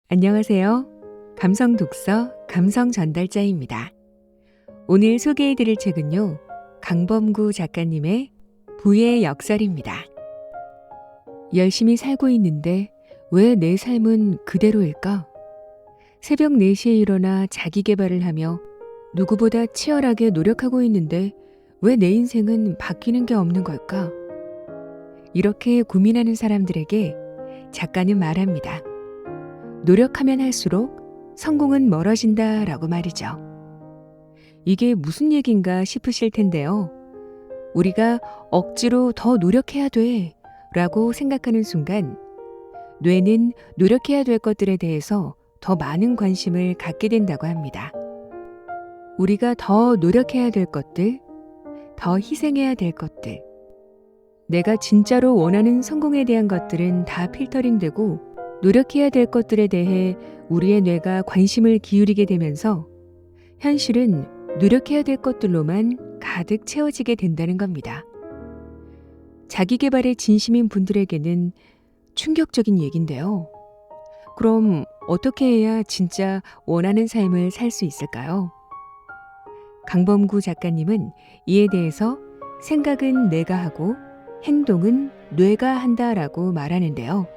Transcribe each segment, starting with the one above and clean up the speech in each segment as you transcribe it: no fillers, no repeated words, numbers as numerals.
안녕하세요. 감성 독서 감성 전달자입니다. 오늘 소개해드릴 책은요. 강범구 작가님의 부의 역설입니다. 열심히 살고 있는데 왜 내 삶은 그대로일까? 새벽 4시에 일어나 자기 개발을 하며 누구보다 치열하게 노력하고 있는데 왜 내 인생은 바뀌는 게 없는 걸까? 이렇게 고민하는 사람들에게 작가는 말합니다. 노력하면 할수록 성공은 멀어진다 라고 말이죠. 이게 무슨 얘긴가 싶으실 텐데요. 우리가 억지로 더 노력해야 돼 라고 생각하는 순간 뇌는 노력해야 될 것들에 대해서 더 많은 관심을 갖게 된다고 합니다. 우리가 더 노력해야 될 것들, 더 희생해야 될 것들, 내가 진짜로 원하는 성공에 대한 것들은 다 필터링되고 노력해야 될 것들에 대해 우리의 뇌가 관심을 기울이게 되면서 현실은 노력해야 될 것들로만 가득 채워지게 된다는 겁니다. 자기 개발에 진심인 분들에게는 충격적인 얘기인데요. 그럼 어떻게 해야 진짜 원하는 삶을 살 수 있을까요? 강범구 작가님은 이에 대해서 생각은 내가 하고 행동은 뇌가 한다라고 말하는데요.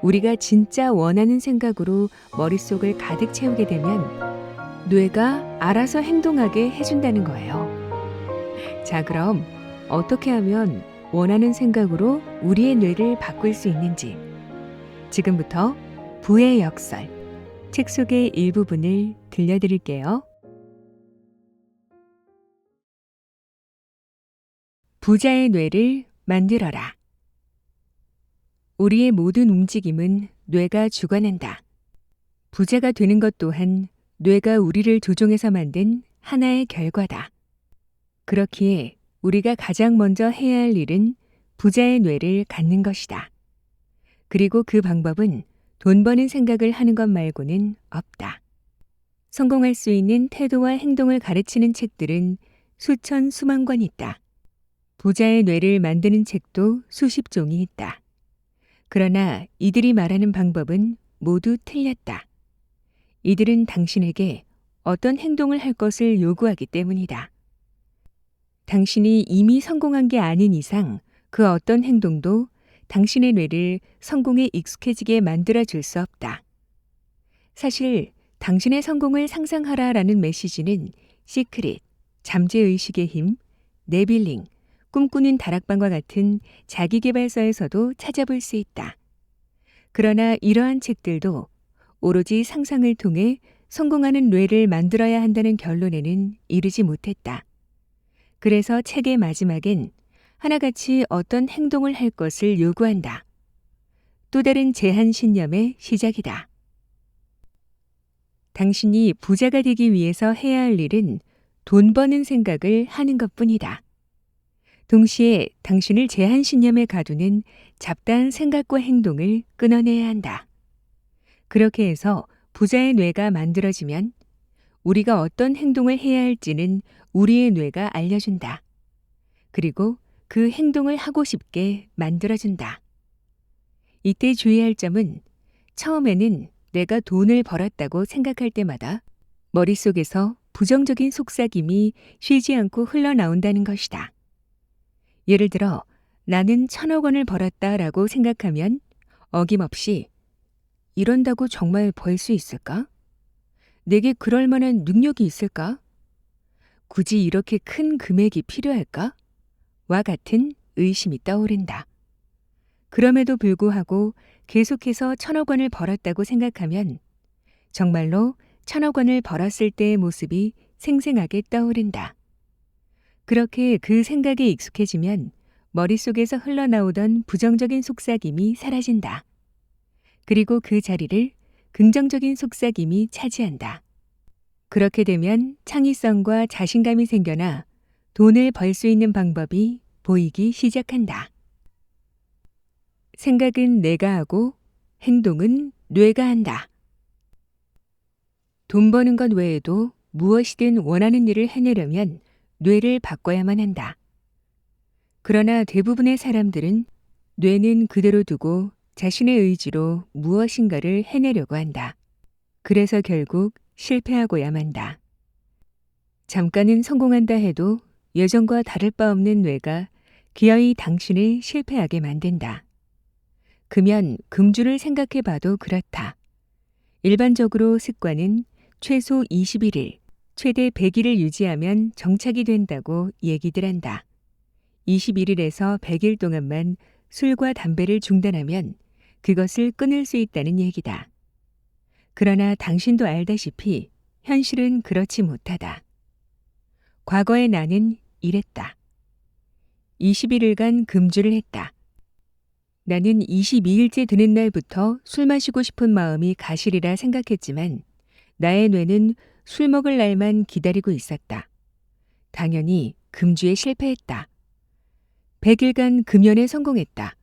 우리가 진짜 원하는 생각으로 머릿속을 가득 채우게 되면 뇌가 알아서 행동하게 해준다는 거예요. 자, 그럼 어떻게 하면 원하는 생각으로 우리의 뇌를 바꿀 수 있는지 지금부터 부의 역설, 책 속의 일부분을 들려드릴게요. 부자의 뇌를 만들어라. 우리의 모든 움직임은 뇌가 주관한다. 부자가 되는 것 또한 뇌가 우리를 조종해서 만든 하나의 결과다. 그렇기에 우리가 가장 먼저 해야 할 일은 부자의 뇌를 갖는 것이다. 그리고 그 방법은 돈 버는 생각을 하는 것 말고는 없다. 성공할 수 있는 태도와 행동을 가르치는 책들은 수천 수만 권 있다. 부자의 뇌를 만드는 책도 수십 종이 있다. 그러나 이들이 말하는 방법은 모두 틀렸다. 이들은 당신에게 어떤 행동을 할 것을 요구하기 때문이다. 당신이 이미 성공한 게 아닌 이상 그 어떤 행동도 당신의 뇌를 성공에 익숙해지게 만들어 줄 수 없다. 사실 당신의 성공을 상상하라라는 메시지는 시크릿, 잠재의식의 힘, 네빌링, 꿈꾸는 다락방과 같은 자기계발서에서도 찾아볼 수 있다. 그러나 이러한 책들도 오로지 상상을 통해 성공하는 뇌를 만들어야 한다는 결론에는 이르지 못했다. 그래서 책의 마지막엔 하나같이 어떤 행동을 할 것을 요구한다. 또 다른 제한 신념의 시작이다. 당신이 부자가 되기 위해서 해야 할 일은 돈 버는 생각을 하는 것뿐이다. 동시에 당신을 제한 신념에 가두는 잡다한 생각과 행동을 끊어내야 한다. 그렇게 해서 부자의 뇌가 만들어지면 우리가 어떤 행동을 해야 할지는 우리의 뇌가 알려준다. 그리고 그 행동을 하고 싶게 만들어준다. 이때 주의할 점은 처음에는 내가 돈을 벌었다고 생각할 때마다 머릿속에서 부정적인 속삭임이 쉬지 않고 흘러나온다는 것이다. 예를 들어 나는 1,000억 원을 벌었다라고 생각하면 어김없이 이런다고 정말 벌 수 있을까? 내게 그럴 만한 능력이 있을까? 굳이 이렇게 큰 금액이 필요할까? 와 같은 의심이 떠오른다. 그럼에도 불구하고 계속해서 1,000억 원을 벌었다고 생각하면 정말로 1,000억 원을 벌었을 때의 모습이 생생하게 떠오른다. 그렇게 그 생각에 익숙해지면 머릿속에서 흘러나오던 부정적인 속삭임이 사라진다. 그리고 그 자리를 긍정적인 속삭임이 차지한다. 그렇게 되면 창의성과 자신감이 생겨나 돈을 벌 수 있는 방법이 보이기 시작한다. 생각은 내가 하고 행동은 뇌가 한다. 돈 버는 것 외에도 무엇이든 원하는 일을 해내려면 뇌를 바꿔야만 한다. 그러나 대부분의 사람들은 뇌는 그대로 두고 자신의 의지로 무엇인가를 해내려고 한다. 그래서 결국 실패하고야 만다. 잠깐은 성공한다 해도 예전과 다를 바 없는 뇌가 기어이 당신을 실패하게 만든다. 금연, 금주를 생각해 봐도 그렇다. 일반적으로 습관은 최소 21일, 최대 100일을 유지하면 정착이 된다고 얘기들 한다. 21일에서 100일 동안만 술과 담배를 중단하면 그것을 끊을 수 있다는 얘기다. 그러나 당신도 알다시피 현실은 그렇지 못하다. 과거의 나는 이랬다. 21일간 금주를 했다. 나는 22일째 되는 날부터 술 마시고 싶은 마음이 가시리라 생각했지만 나의 뇌는 술 먹을 날만 기다리고 있었다. 당연히 금주에 실패했다. 100일간 금연에 성공했다.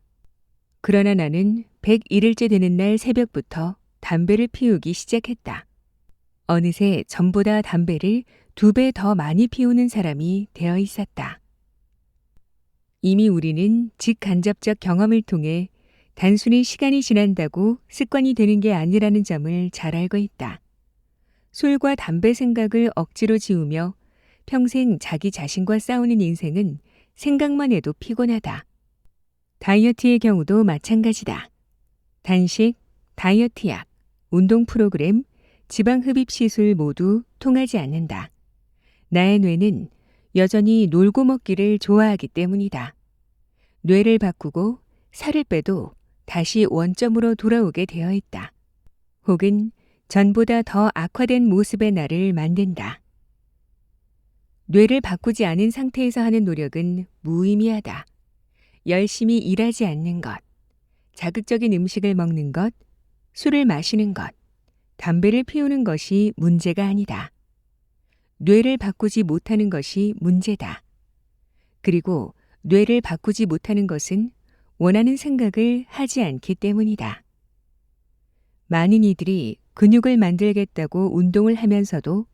그러나 나는 101일째 되는 날 새벽부터 담배를 피우기 시작했다. 어느새 전보다 담배를 2배 더 많이 피우는 사람이 되어 있었다. 이미 우리는 직간접적 경험을 통해 단순히 시간이 지난다고 습관이 되는 게 아니라는 점을 잘 알고 있다. 술과 담배 생각을 억지로 지우며 평생 자기 자신과 싸우는 인생은 생각만 해도 피곤하다. 다이어트의 경우도 마찬가지다. 단식, 다이어트 약, 운동 프로그램, 지방 흡입 시술 모두 통하지 않는다. 나의 뇌는 여전히 놀고 먹기를 좋아하기 때문이다. 뇌를 바꾸고 살을 빼도 다시 원점으로 돌아오게 되어 있다. 혹은 전보다 더 악화된 모습의 나를 만든다. 뇌를 바꾸지 않은 상태에서 하는 노력은 무의미하다. 열심히 일하지 않는 것, 자극적인 음식을 먹는 것, 술을 마시는 것, 담배를 피우는 것이 문제가 아니다. 뇌를 바꾸지 못하는 것이 문제다. 그리고 뇌를 바꾸지 못하는 것은 원하는 생각을 하지 않기 때문이다. 많은 이들이 근육을 만들겠다고 운동을 하면서도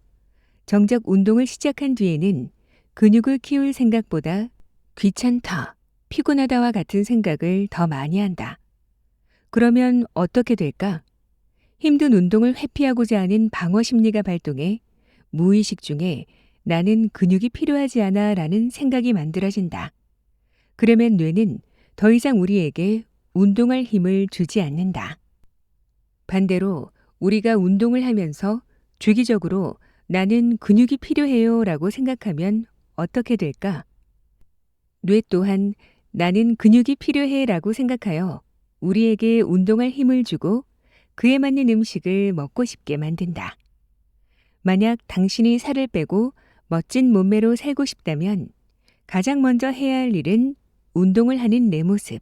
정작 운동을 시작한 뒤에는 근육을 키울 생각보다 귀찮다, 피곤하다와 같은 생각을 더 많이 한다. 그러면 어떻게 될까? 힘든 운동을 회피하고자 하는 방어 심리가 발동해 무의식 중에 나는 근육이 필요하지 않아 라는 생각이 만들어진다. 그러면 뇌는 더 이상 우리에게 운동할 힘을 주지 않는다. 반대로 우리가 운동을 하면서 주기적으로 나는 근육이 필요해요 라고 생각하면 어떻게 될까? 뇌 또한 나는 근육이 필요해 라고 생각하여 우리에게 운동할 힘을 주고 그에 맞는 음식을 먹고 싶게 만든다. 만약 당신이 살을 빼고 멋진 몸매로 살고 싶다면 가장 먼저 해야 할 일은 운동을 하는 내 모습,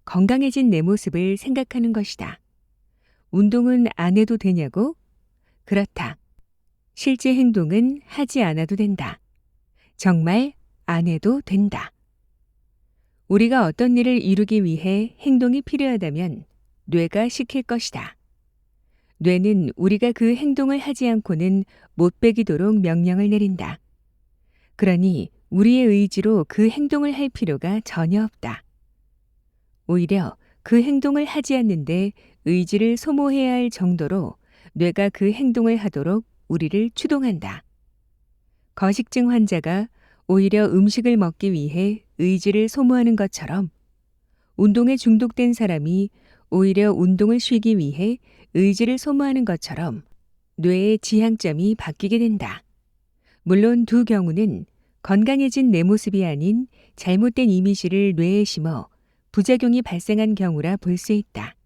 건강해진 내 모습을 생각하는 것이다. 운동은 안 해도 되냐고? 그렇다. 실제 행동은 하지 않아도 된다. 정말 안 해도 된다. 우리가 어떤 일을 이루기 위해 행동이 필요하다면 뇌가 시킬 것이다. 뇌는 우리가 그 행동을 하지 않고는 못 베기도록 명령을 내린다. 그러니 우리의 의지로 그 행동을 할 필요가 전혀 없다. 오히려 그 행동을 하지 않는데 의지를 소모해야 할 정도로 뇌가 그 행동을 하도록 우리를 추동한다. 거식증 환자가 오히려 음식을 먹기 위해 의지를 소모하는 것처럼 운동에 중독된 사람이 오히려 운동을 쉬기 위해 의지를 소모하는 것처럼 뇌의 지향점이 바뀌게 된다. 물론 두 경우는 건강해진 내 모습이 아닌 잘못된 이미지를 뇌에 심어 부작용이 발생한 경우라 볼 수 있다.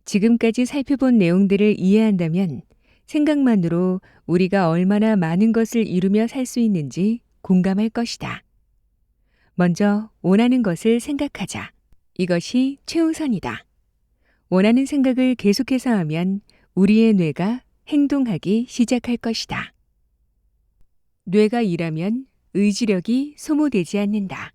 지금까지 살펴본 내용들을 이해한다면 생각만으로 우리가 얼마나 많은 것을 이루며 살 수 있는지 공감할 것이다. 먼저 원하는 것을 생각하자. 이것이 최우선이다. 원하는 생각을 계속해서 하면 우리의 뇌가 행동하기 시작할 것이다. 뇌가 일하면 의지력이 소모되지 않는다.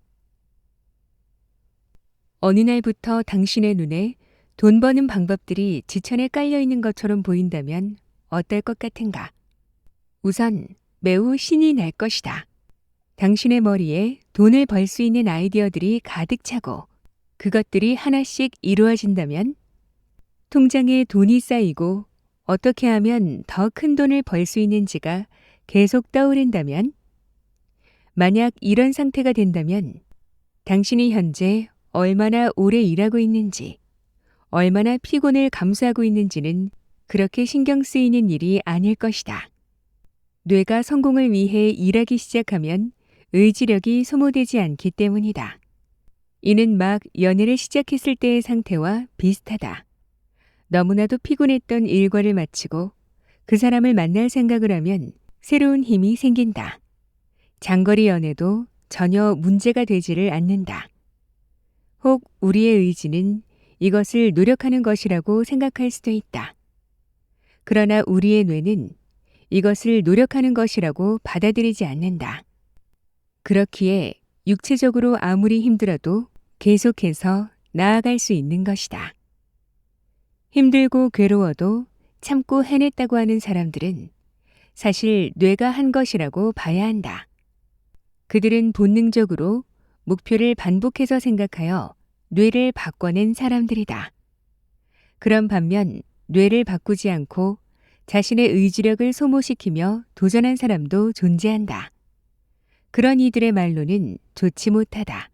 어느 날부터 당신의 눈에 돈 버는 방법들이 지천에 깔려 있는 것처럼 보인다면 어떨 것 같은가? 우선 매우 신이 날 것이다. 당신의 머리에 돈을 벌 수 있는 아이디어들이 가득 차고 그것들이 하나씩 이루어진다면, 통장에 돈이 쌓이고 어떻게 하면 더 큰 돈을 벌 수 있는지가 계속 떠오른다면, 만약 이런 상태가 된다면 당신이 현재 얼마나 오래 일하고 있는지, 얼마나 피곤을 감수하고 있는지는 그렇게 신경 쓰이는 일이 아닐 것이다. 뇌가 성공을 위해 일하기 시작하면 의지력이 소모되지 않기 때문이다. 이는 막 연애를 시작했을 때의 상태와 비슷하다. 너무나도 피곤했던 일과를 마치고 그 사람을 만날 생각을 하면 새로운 힘이 생긴다. 장거리 연애도 전혀 문제가 되지를 않는다. 혹 우리의 의지는 이것을 노력하는 것이라고 생각할 수도 있다. 그러나 우리의 뇌는 이것을 노력하는 것이라고 받아들이지 않는다. 그렇기에 육체적으로 아무리 힘들어도 계속해서 나아갈 수 있는 것이다. 힘들고 괴로워도 참고 해냈다고 하는 사람들은 사실 뇌가 한 것이라고 봐야 한다. 그들은 본능적으로 목표를 반복해서 생각하여 뇌를 바꿔낸 사람들이다. 그런 반면 뇌를 바꾸지 않고 자신의 의지력을 소모시키며 도전한 사람도 존재한다. 그런 이들의 말로는 좋지 못하다.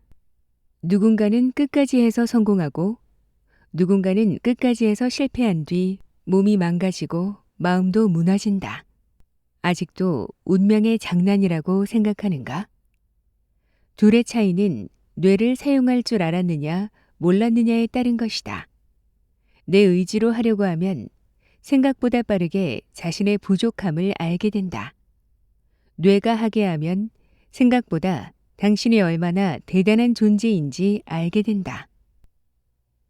누군가는 끝까지 해서 성공하고 누군가는 끝까지 해서 실패한 뒤 몸이 망가지고 마음도 무너진다. 아직도 운명의 장난이라고 생각하는가? 둘의 차이는 뇌를 사용할 줄 알았느냐 몰랐느냐에 따른 것이다. 내 의지로 하려고 하면 생각보다 빠르게 자신의 부족함을 알게 된다. 뇌가 하게 하면 생각보다 당신이 얼마나 대단한 존재인지 알게 된다.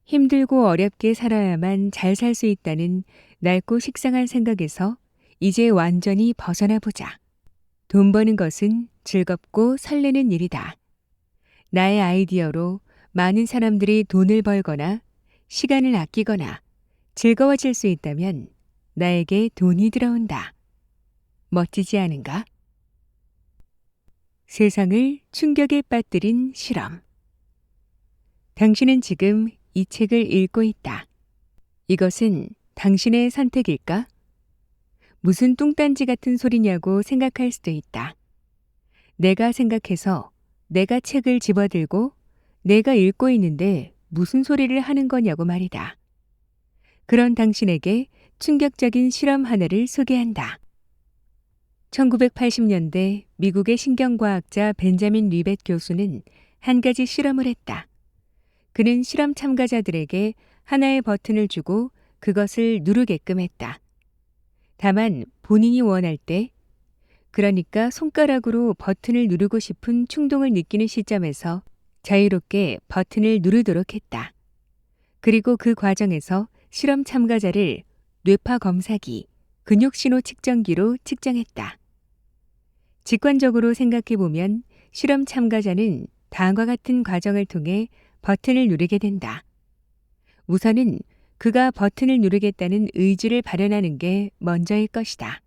힘들고 어렵게 살아야만 잘 살 수 있다는 낡고 식상한 생각에서 이제 완전히 벗어나 보자. 돈 버는 것은 즐겁고 설레는 일이다. 나의 아이디어로 많은 사람들이 돈을 벌거나 시간을 아끼거나 즐거워질 수 있다면 나에게 돈이 들어온다. 멋지지 않은가? 세상을 충격에 빠뜨린 실험. 당신은 지금 이 책을 읽고 있다. 이것은 당신의 선택일까? 무슨 뚱딴지 같은 소리냐고 생각할 수도 있다. 내가 생각해서 내가 책을 집어들고 내가 읽고 있는데 무슨 소리를 하는 거냐고 말이다. 그런 당신에게 충격적인 실험 하나를 소개한다. 1980년대 미국의 신경과학자 벤자민 리벳 교수는 한 가지 실험을 했다. 그는 실험 참가자들에게 하나의 버튼을 주고 그것을 누르게끔 했다. 다만 본인이 원할 때, 그러니까 손가락으로 버튼을 누르고 싶은 충동을 느끼는 시점에서 자유롭게 버튼을 누르도록 했다. 그리고 그 과정에서 실험 참가자를 뇌파 검사기, 근육신호 측정기로 측정했다. 직관적으로 생각해보면 실험 참가자는 다음과 같은 과정을 통해 버튼을 누르게 된다. 우선은 그가 버튼을 누르겠다는 의지를 발현하는 게 먼저일 것이다.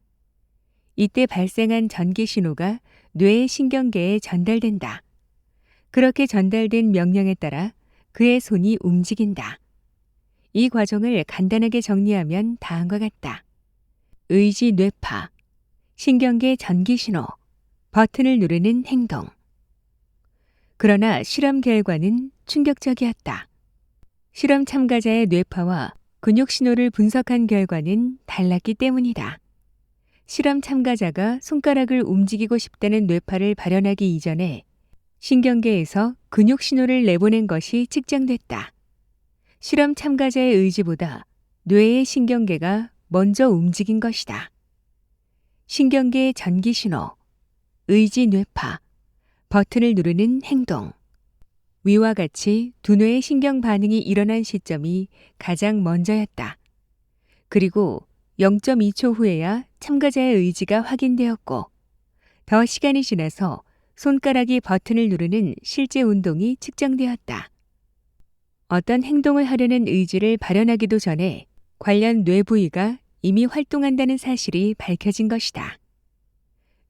이때 발생한 전기 신호가 뇌의 신경계에 전달된다. 그렇게 전달된 명령에 따라 그의 손이 움직인다. 이 과정을 간단하게 정리하면 다음과 같다. 의지 뇌파, 신경계 전기 신호, 버튼을 누르는 행동. 그러나 실험 결과는 충격적이었다. 실험 참가자의 뇌파와 근육 신호를 분석한 결과는 달랐기 때문이다. 실험 참가자가 손가락을 움직이고 싶다는 뇌파를 발현하기 이전에 신경계에서 근육 신호를 내보낸 것이 측정됐다. 실험 참가자의 의지보다 뇌의 신경계가 먼저 움직인 것이다. 신경계의 전기 신호, 의지 뇌파, 버튼을 누르는 행동. 위와 같이 두뇌의 신경 반응이 일어난 시점이 가장 먼저였다. 그리고 0.2초 후에야 참가자의 의지가 확인되었고, 더 시간이 지나서 손가락이 버튼을 누르는 실제 운동이 측정되었다. 어떤 행동을 하려는 의지를 발현하기도 전에 관련 뇌 부위가 이미 활동한다는 사실이 밝혀진 것이다.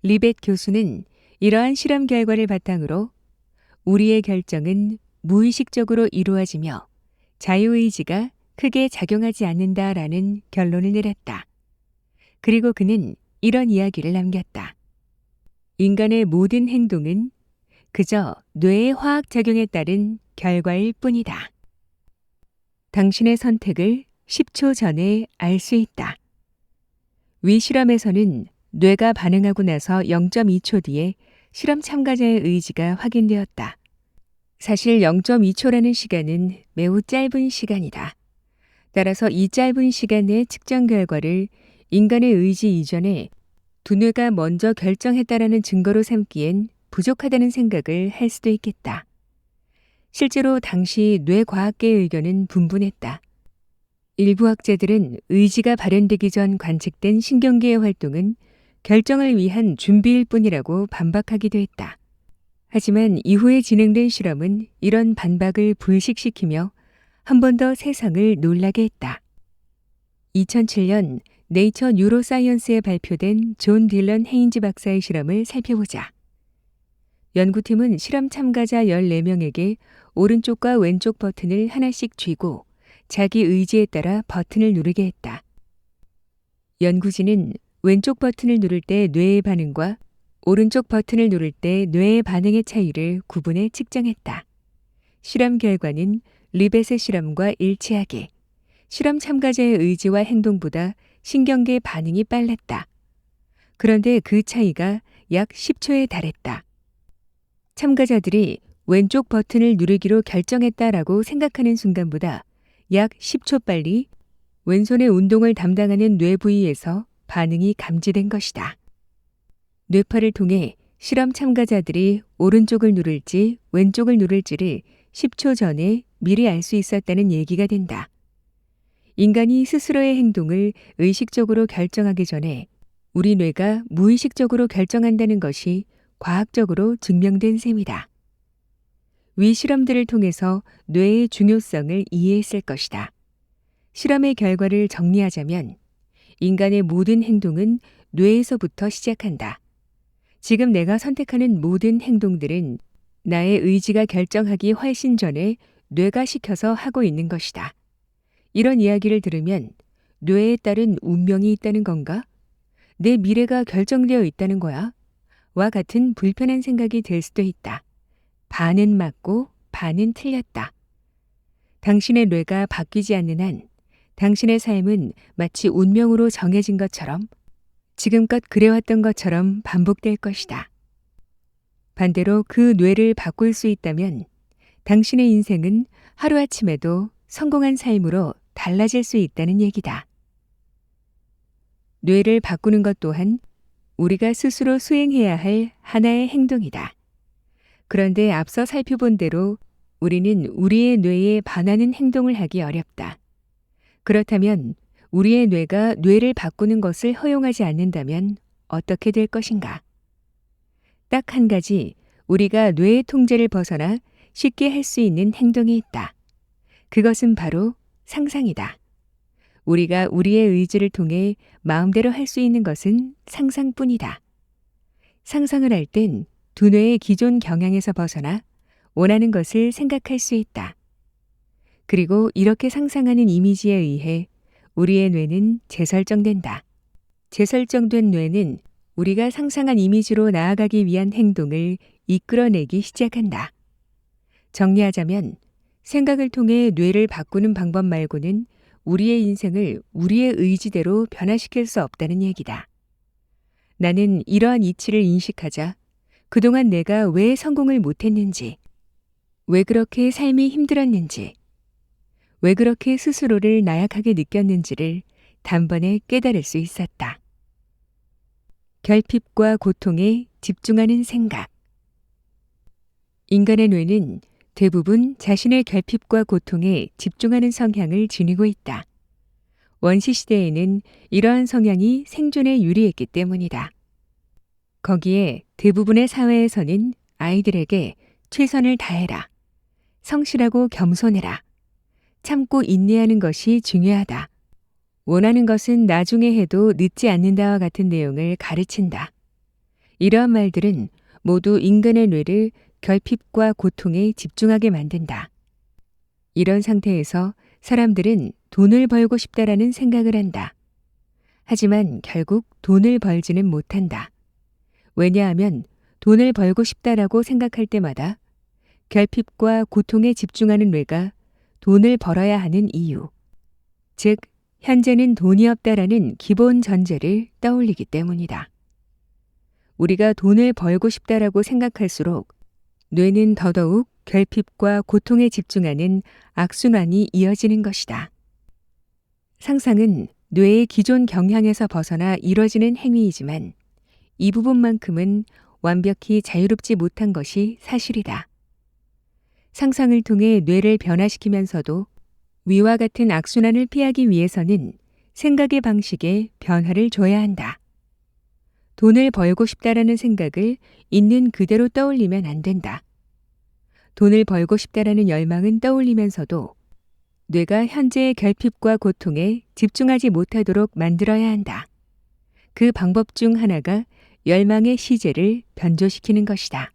리벳 교수는 이러한 실험 결과를 바탕으로 우리의 결정은 무의식적으로 이루어지며 자유의지가 크게 작용하지 않는다라는 결론을 내렸다. 그리고 그는 이런 이야기를 남겼다. 인간의 모든 행동은 그저 뇌의 화학작용에 따른 결과일 뿐이다. 당신의 선택을 10초 전에 알 수 있다. 위 실험에서는 뇌가 반응하고 나서 0.2초 뒤에 실험 참가자의 의지가 확인되었다. 사실 0.2초라는 시간은 매우 짧은 시간이다. 따라서 이 짧은 시간 내 측정 결과를 인간의 의지 이전에 두뇌가 먼저 결정했다라는 증거로 삼기엔 부족하다는 생각을 할 수도 있겠다. 실제로 당시 뇌과학계의 의견은 분분했다. 일부 학자들은 의지가 발현되기 전 관측된 신경계의 활동은 결정을 위한 준비일 뿐이라고 반박하기도 했다. 하지만 이후에 진행된 실험은 이런 반박을 불식시키며 한 번 더 세상을 놀라게 했다. 2007년 네이처 뉴로사이언스에 발표된 존 딜런 헤인즈 박사의 실험을 살펴보자. 연구팀은 실험 참가자 14명에게 오른쪽과 왼쪽 버튼을 하나씩 쥐고 자기 의지에 따라 버튼을 누르게 했다. 연구진은 왼쪽 버튼을 누를 때 뇌의 반응과 오른쪽 버튼을 누를 때 뇌의 반응의 차이를 구분해 측정했다. 실험 결과는 리벳의 실험과 일치하게 실험 참가자의 의지와 행동보다 신경계 반응이 빨랐다. 그런데 그 차이가 약 10초에 달했다. 참가자들이 왼쪽 버튼을 누르기로 결정했다라고 생각하는 순간보다 약 10초 빨리 왼손의 운동을 담당하는 뇌 부위에서 반응이 감지된 것이다. 뇌파를 통해 실험 참가자들이 오른쪽을 누를지 왼쪽을 누를지를 10초 전에 미리 알 수 있었다는 얘기가 된다. 인간이 스스로의 행동을 의식적으로 결정하기 전에 우리 뇌가 무의식적으로 결정한다는 것이 과학적으로 증명된 셈이다. 위 실험들을 통해서 뇌의 중요성을 이해했을 것이다. 실험의 결과를 정리하자면 인간의 모든 행동은 뇌에서부터 시작한다. 지금 내가 선택하는 모든 행동들은 나의 의지가 결정하기 훨씬 전에 뇌가 시켜서 하고 있는 것이다. 이런 이야기를 들으면 뇌에 따른 운명이 있다는 건가? 내 미래가 결정되어 있다는 거야? 와 같은 불편한 생각이 들 수도 있다. 반은 맞고 반은 틀렸다. 당신의 뇌가 바뀌지 않는 한 당신의 삶은 마치 운명으로 정해진 것처럼 지금껏 그래왔던 것처럼 반복될 것이다. 반대로 그 뇌를 바꿀 수 있다면 당신의 인생은 하루아침에도 성공한 삶으로 달라질 수 있다는 얘기다. 뇌를 바꾸는 것 또한 우리가 스스로 수행해야 할 하나의 행동이다. 그런데 앞서 살펴본 대로 우리는 우리의 뇌에 반하는 행동을 하기 어렵다. 그렇다면 우리의 뇌가 뇌를 바꾸는 것을 허용하지 않는다면 어떻게 될 것인가? 딱 한 가지 우리가 뇌의 통제를 벗어나 쉽게 할 수 있는 행동이 있다. 그것은 바로 상상이다. 우리가 우리의 의지를 통해 마음대로 할 수 있는 것은 상상뿐이다. 상상을 할 땐 두뇌의 기존 경향에서 벗어나 원하는 것을 생각할 수 있다. 그리고 이렇게 상상하는 이미지에 의해 우리의 뇌는 재설정된다. 재설정된 뇌는 우리가 상상한 이미지로 나아가기 위한 행동을 이끌어내기 시작한다. 정리하자면 생각을 통해 뇌를 바꾸는 방법 말고는 우리의 인생을 우리의 의지대로 변화시킬 수 없다는 얘기다. 나는 이러한 이치를 인식하자 그동안 내가 왜 성공을 못했는지, 왜 그렇게 삶이 힘들었는지, 왜 그렇게 스스로를 나약하게 느꼈는지를 단번에 깨달을 수 있었다. 결핍과 고통에 집중하는 생각. 인간의 뇌는 대부분 자신의 결핍과 고통에 집중하는 성향을 지니고 있다. 원시시대에는 이러한 성향이 생존에 유리했기 때문이다. 거기에 대부분의 사회에서는 아이들에게 최선을 다해라, 성실하고 겸손해라, 참고 인내하는 것이 중요하다, 원하는 것은 나중에 해도 늦지 않는다와 같은 내용을 가르친다. 이러한 말들은 모두 인간의 뇌를 결핍과 고통에 집중하게 만든다. 이런 상태에서 사람들은 돈을 벌고 싶다라는 생각을 한다. 하지만 결국 돈을 벌지는 못한다. 왜냐하면 돈을 벌고 싶다라고 생각할 때마다 결핍과 고통에 집중하는 뇌가 돈을 벌어야 하는 이유, 즉 현재는 돈이 없다라는 기본 전제를 떠올리기 때문이다. 우리가 돈을 벌고 싶다라고 생각할수록 뇌는 더더욱 결핍과 고통에 집중하는 악순환이 이어지는 것이다. 상상은 뇌의 기존 경향에서 벗어나 이뤄지는 행위이지만 이 부분만큼은 완벽히 자유롭지 못한 것이 사실이다. 상상을 통해 뇌를 변화시키면서도 위와 같은 악순환을 피하기 위해서는 생각의 방식에 변화를 줘야 한다. 돈을 벌고 싶다라는 생각을 있는 그대로 떠올리면 안 된다. 돈을 벌고 싶다라는 열망은 떠올리면서도 뇌가 현재의 결핍과 고통에 집중하지 못하도록 만들어야 한다. 그 방법 중 하나가 열망의 시제를 변조시키는 것이다.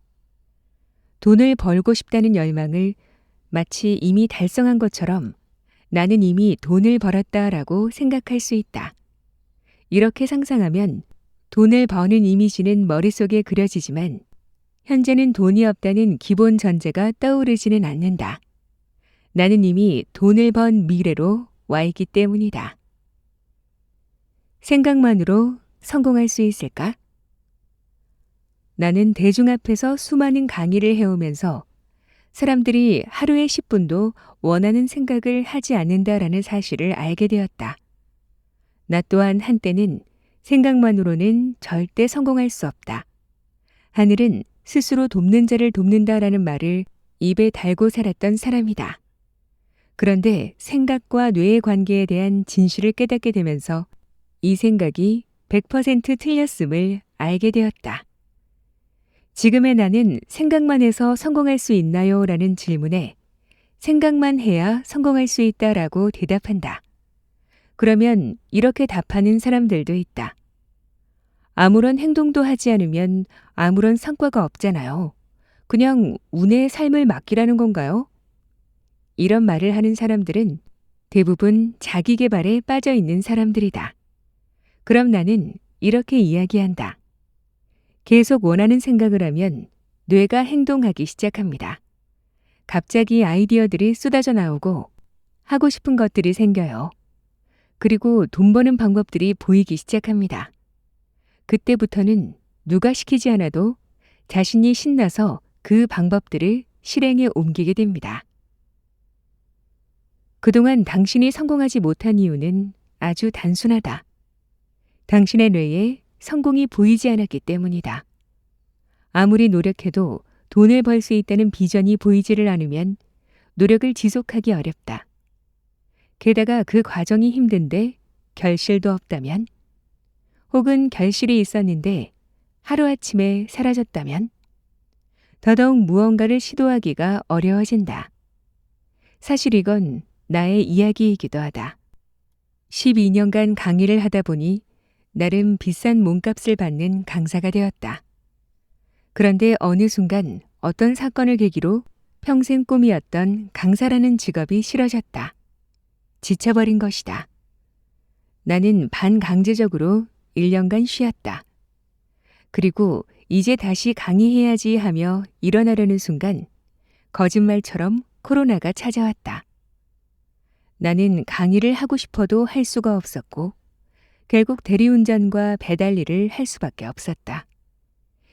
돈을 벌고 싶다는 열망을 마치 이미 달성한 것처럼 나는 이미 돈을 벌었다라고 생각할 수 있다. 이렇게 상상하면 돈을 버는 이미지는 머릿속에 그려지지만 현재는 돈이 없다는 기본 전제가 떠오르지는 않는다. 나는 이미 돈을 번 미래로 와 있기 때문이다. 생각만으로 성공할 수 있을까? 나는 대중 앞에서 수많은 강의를 해오면서 사람들이 하루에 10분도 원하는 생각을 하지 않는다라는 사실을 알게 되었다. 나 또한 한때는 생각만으로는 절대 성공할 수 없다. 하늘은 스스로 돕는 자를 돕는다라는 말을 입에 달고 살았던 사람이다. 그런데 생각과 뇌의 관계에 대한 진실을 깨닫게 되면서 이 생각이 100% 틀렸음을 알게 되었다. 지금의 나는 생각만 해서 성공할 수 있나요? 라는 질문에 생각만 해야 성공할 수 있다라고 대답한다. 그러면 이렇게 답하는 사람들도 있다. 아무런 행동도 하지 않으면 아무런 성과가 없잖아요. 그냥 운의 삶을 맡기라는 건가요? 이런 말을 하는 사람들은 대부분 자기 개발에 빠져 있는 사람들이다. 그럼 나는 이렇게 이야기한다. 계속 원하는 생각을 하면 뇌가 행동하기 시작합니다. 갑자기 아이디어들이 쏟아져 나오고 하고 싶은 것들이 생겨요. 그리고 돈 버는 방법들이 보이기 시작합니다. 그때부터는 누가 시키지 않아도 자신이 신나서 그 방법들을 실행에 옮기게 됩니다. 그동안 당신이 성공하지 못한 이유는 아주 단순하다. 당신의 뇌에 성공이 보이지 않았기 때문이다. 아무리 노력해도 돈을 벌 수 있다는 비전이 보이지를 않으면 노력을 지속하기 어렵다. 게다가 그 과정이 힘든데 결실도 없다면, 혹은 결실이 있었는데 하루아침에 사라졌다면, 더더욱 무언가를 시도하기가 어려워진다. 사실 이건 나의 이야기이기도 하다. 12년간 강의를 하다 보니 나름 비싼 몸값을 받는 강사가 되었다. 그런데 어느 순간 어떤 사건을 계기로 평생 꿈이었던 강사라는 직업이 싫어졌다. 지쳐버린 것이다. 나는 반강제적으로 1년간 쉬었다. 그리고 이제 다시 강의해야지 하며 일어나려는 순간 거짓말처럼 코로나가 찾아왔다. 나는 강의를 하고 싶어도 할 수가 없었고 결국 대리운전과 배달 일을 할 수밖에 없었다.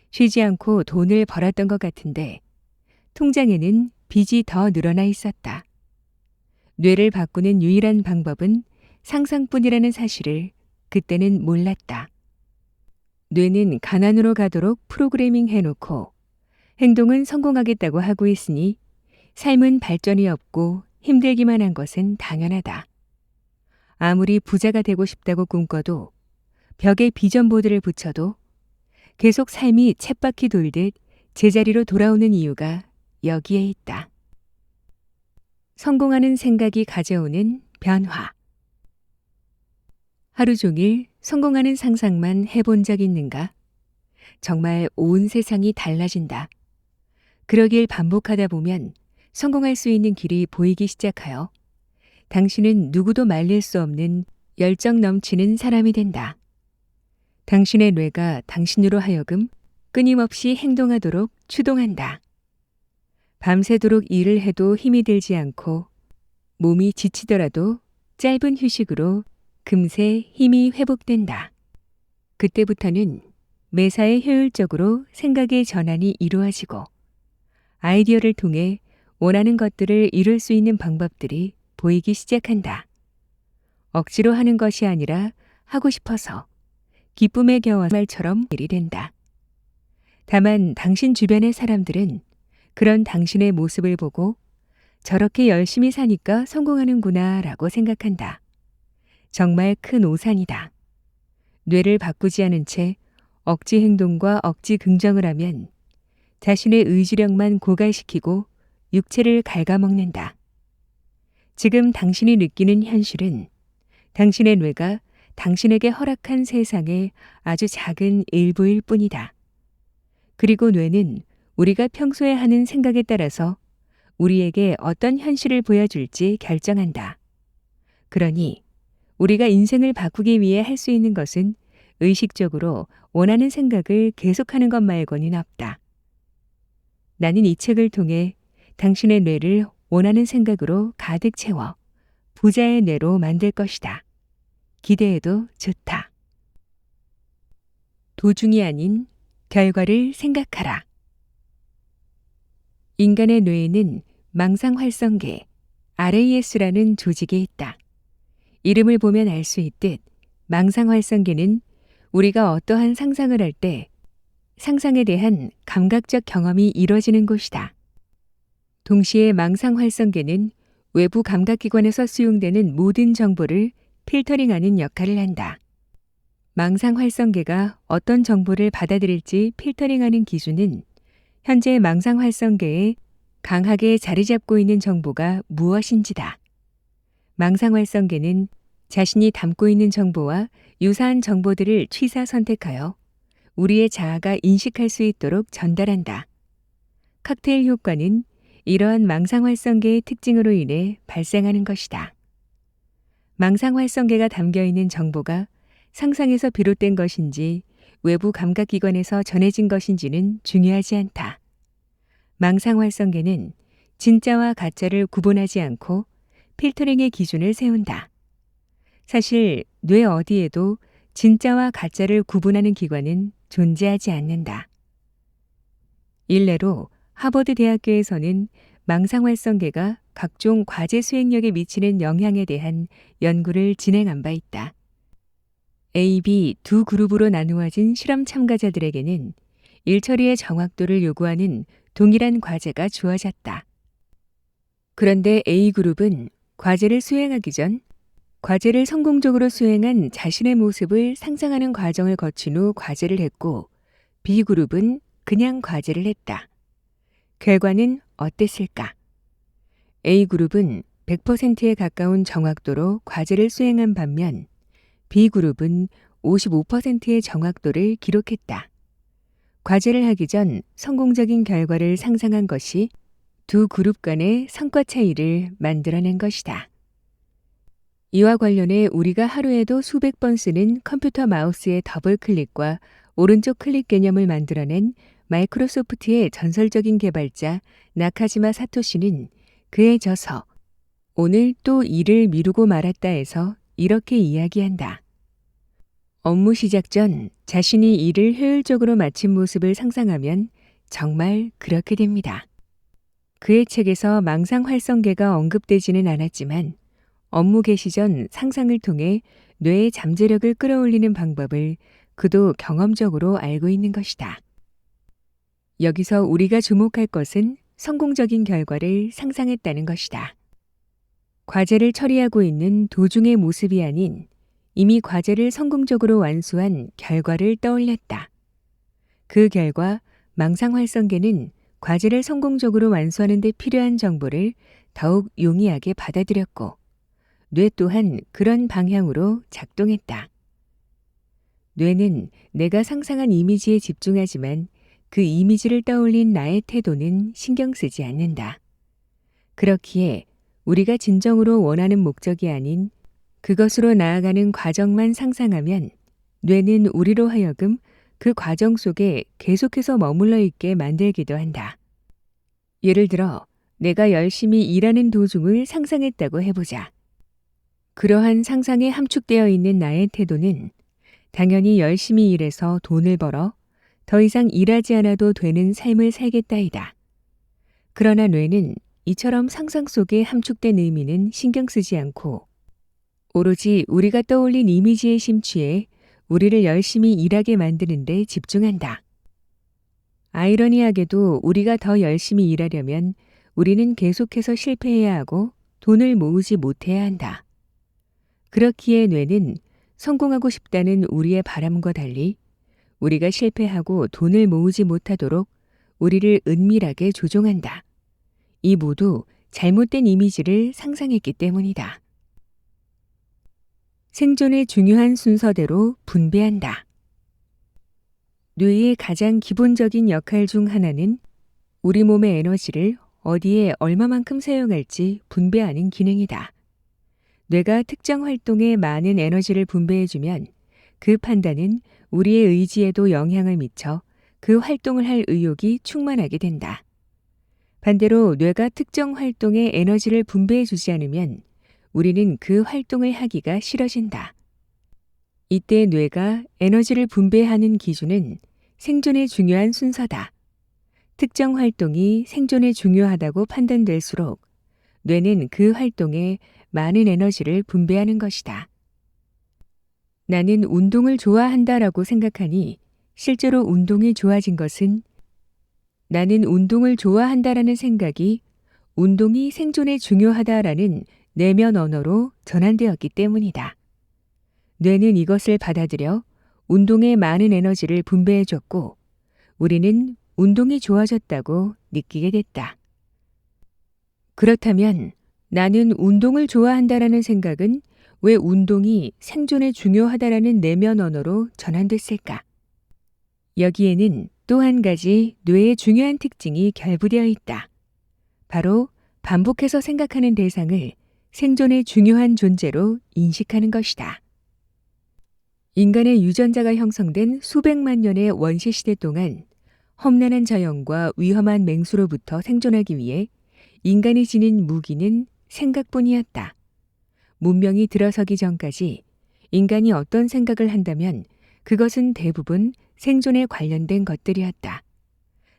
쉬지 않고 돈을 벌었던 것 같은데 통장에는 빚이 더 늘어나 있었다. 뇌를 바꾸는 유일한 방법은 상상뿐이라는 사실을 그때는 몰랐다. 뇌는 가난으로 가도록 프로그래밍 해놓고 행동은 성공하겠다고 하고 있으니 삶은 발전이 없고 힘들기만 한 것은 당연하다. 아무리 부자가 되고 싶다고 꿈꿔도 벽에 비전보드를 붙여도 계속 삶이 쳇바퀴 돌듯 제자리로 돌아오는 이유가 여기에 있다. 성공하는 생각이 가져오는 변화. 하루 종일 성공하는 상상만 해본 적 있는가? 정말 온 세상이 달라진다. 그러길 반복하다 보면 성공할 수 있는 길이 보이기 시작하여 당신은 누구도 말릴 수 없는 열정 넘치는 사람이 된다. 당신의 뇌가 당신으로 하여금 끊임없이 행동하도록 추동한다. 밤새도록 일을 해도 힘이 들지 않고 몸이 지치더라도 짧은 휴식으로 금세 힘이 회복된다. 그때부터는 매사에 효율적으로 생각의 전환이 이루어지고 아이디어를 통해 원하는 것들을 이룰 수 있는 방법들이 보이기 시작한다. 억지로 하는 것이 아니라 하고 싶어서 기쁨에 겨워 말처럼 일이 된다. 다만 당신 주변의 사람들은 그런 당신의 모습을 보고 저렇게 열심히 사니까 성공하는구나 라고 생각한다. 정말 큰 오산이다. 뇌를 바꾸지 않은 채 억지 행동과 억지 긍정을 하면 자신의 의지력만 고갈시키고 육체를 갉아먹는다. 지금 당신이 느끼는 현실은 당신의 뇌가 당신에게 허락한 세상의 아주 작은 일부일 뿐이다. 그리고 뇌는 우리가 평소에 하는 생각에 따라서 우리에게 어떤 현실을 보여줄지 결정한다. 그러니 우리가 인생을 바꾸기 위해 할 수 있는 것은 의식적으로 원하는 생각을 계속하는 것 말고는 없다. 나는 이 책을 통해 당신의 뇌를 원하는 생각으로 가득 채워 부자의 뇌로 만들 것이다. 기대해도 좋다. 도중이 아닌 결과를 생각하라. 인간의 뇌에는 망상활성계, RAS라는 조직이 있다. 이름을 보면 알 수 있듯 망상활성계는 우리가 어떠한 상상을 할 때 상상에 대한 감각적 경험이 이뤄지는 곳이다. 동시에 망상활성계는 외부 감각기관에서 수용되는 모든 정보를 필터링하는 역할을 한다. 망상활성계가 어떤 정보를 받아들일지 필터링하는 기준은 현재 망상활성계에 강하게 자리 잡고 있는 정보가 무엇인지다. 망상활성계는 자신이 담고 있는 정보와 유사한 정보들을 취사 선택하여 우리의 자아가 인식할 수 있도록 전달한다. 칵테일 효과는 이러한 망상활성계의 특징으로 인해 발생하는 것이다. 망상활성계가 담겨 있는 정보가 상상에서 비롯된 것인지 외부 감각기관에서 전해진 것인지는 중요하지 않다. 망상활성계는 진짜와 가짜를 구분하지 않고 필터링의 기준을 세운다. 사실 뇌 어디에도 진짜와 가짜를 구분하는 기관은 존재하지 않는다. 일례로 하버드 대학교에서는 망상활성계가 각종 과제 수행력에 미치는 영향에 대한 연구를 진행한 바 있다. A, B 두 그룹으로 나누어진 실험 참가자들에게는 일처리의 정확도를 요구하는 동일한 과제가 주어졌다. 그런데 A그룹은 과제를 수행하기 전 과제를 성공적으로 수행한 자신의 모습을 상상하는 과정을 거친 후 과제를 했고 B그룹은 그냥 과제를 했다. 결과는 어땠을까? A그룹은 100%에 가까운 정확도로 과제를 수행한 반면 B그룹은 55%의 정확도를 기록했다. 과제를 하기 전 성공적인 결과를 상상한 것이 두 그룹 간의 성과 차이를 만들어낸 것이다. 이와 관련해 우리가 하루에도 수백 번 쓰는 컴퓨터 마우스의 더블 클릭과 오른쪽 클릭 개념을 만들어낸 마이크로소프트의 전설적인 개발자 나카지마 사토시는 그의 저서 오늘 또 일을 미루고 말았다에서 이렇게 이야기한다. 업무 시작 전 자신이 일을 효율적으로 마친 모습을 상상하면 정말 그렇게 됩니다. 그의 책에서 망상활성계가 언급되지는 않았지만 업무 개시 전 상상을 통해 뇌의 잠재력을 끌어올리는 방법을 그도 경험적으로 알고 있는 것이다. 여기서 우리가 주목할 것은 성공적인 결과를 상상했다는 것이다. 과제를 처리하고 있는 도중의 모습이 아닌 이미 과제를 성공적으로 완수한 결과를 떠올렸다. 그 결과 망상활성계는 과제를 성공적으로 완수하는 데 필요한 정보를 더욱 용이하게 받아들였고 뇌 또한 그런 방향으로 작동했다. 뇌는 내가 상상한 이미지에 집중하지만 그 이미지를 떠올린 나의 태도는 신경 쓰지 않는다. 그렇기에 우리가 진정으로 원하는 목적이 아닌 그것으로 나아가는 과정만 상상하면 뇌는 우리로 하여금 그 과정 속에 계속해서 머물러 있게 만들기도 한다. 예를 들어, 내가 열심히 일하는 도중을 상상했다고 해보자. 그러한 상상에 함축되어 있는 나의 태도는 당연히 열심히 일해서 돈을 벌어 더 이상 일하지 않아도 되는 삶을 살겠다이다. 그러나 뇌는 이처럼 상상 속에 함축된 의미는 신경 쓰지 않고 오로지 우리가 떠올린 이미지에 심취해 우리를 열심히 일하게 만드는 데 집중한다. 아이러니하게도 우리가 더 열심히 일하려면 우리는 계속해서 실패해야 하고 돈을 모으지 못해야 한다. 그렇기에 뇌는 성공하고 싶다는 우리의 바람과 달리 우리가 실패하고 돈을 모으지 못하도록 우리를 은밀하게 조종한다. 이 모두 잘못된 이미지를 상상했기 때문이다. 생존의 중요한 순서대로 분배한다. 뇌의 가장 기본적인 역할 중 하나는 우리 몸의 에너지를 어디에 얼마만큼 사용할지 분배하는 기능이다. 뇌가 특정 활동에 많은 에너지를 분배해주면 그 판단은 우리의 의지에도 영향을 미쳐 그 활동을 할 의욕이 충만하게 된다. 반대로 뇌가 특정 활동에 에너지를 분배해주지 않으면 우리는 그 활동을 하기가 싫어진다. 이때 뇌가 에너지를 분배하는 기준은 생존에 중요한 순서다. 특정 활동이 생존에 중요하다고 판단될수록 뇌는 그 활동에 많은 에너지를 분배하는 것이다. 나는 운동을 좋아한다라고 생각하니 실제로 운동이 좋아진 것은 나는 운동을 좋아한다라는 생각이 운동이 생존에 중요하다라는 내면 언어로 전환되었기 때문이다. 뇌는 이것을 받아들여 운동에 많은 에너지를 분배해줬고 우리는 운동이 좋아졌다고 느끼게 됐다. 그렇다면 나는 운동을 좋아한다라는 생각은 왜 운동이 생존에 중요하다라는 내면 언어로 전환됐을까? 여기에는 또 한 가지 뇌의 중요한 특징이 결부되어 있다. 바로 반복해서 생각하는 대상을 생존에 중요한 존재로 인식하는 것이다. 인간의 유전자가 형성된 수백만 년의 원시시대 동안 험난한 자연과 위험한 맹수로부터 생존하기 위해 인간이 지닌 무기는 생각뿐이었다. 문명이 들어서기 전까지 인간이 어떤 생각을 한다면 그것은 대부분 생존에 관련된 것들이었다.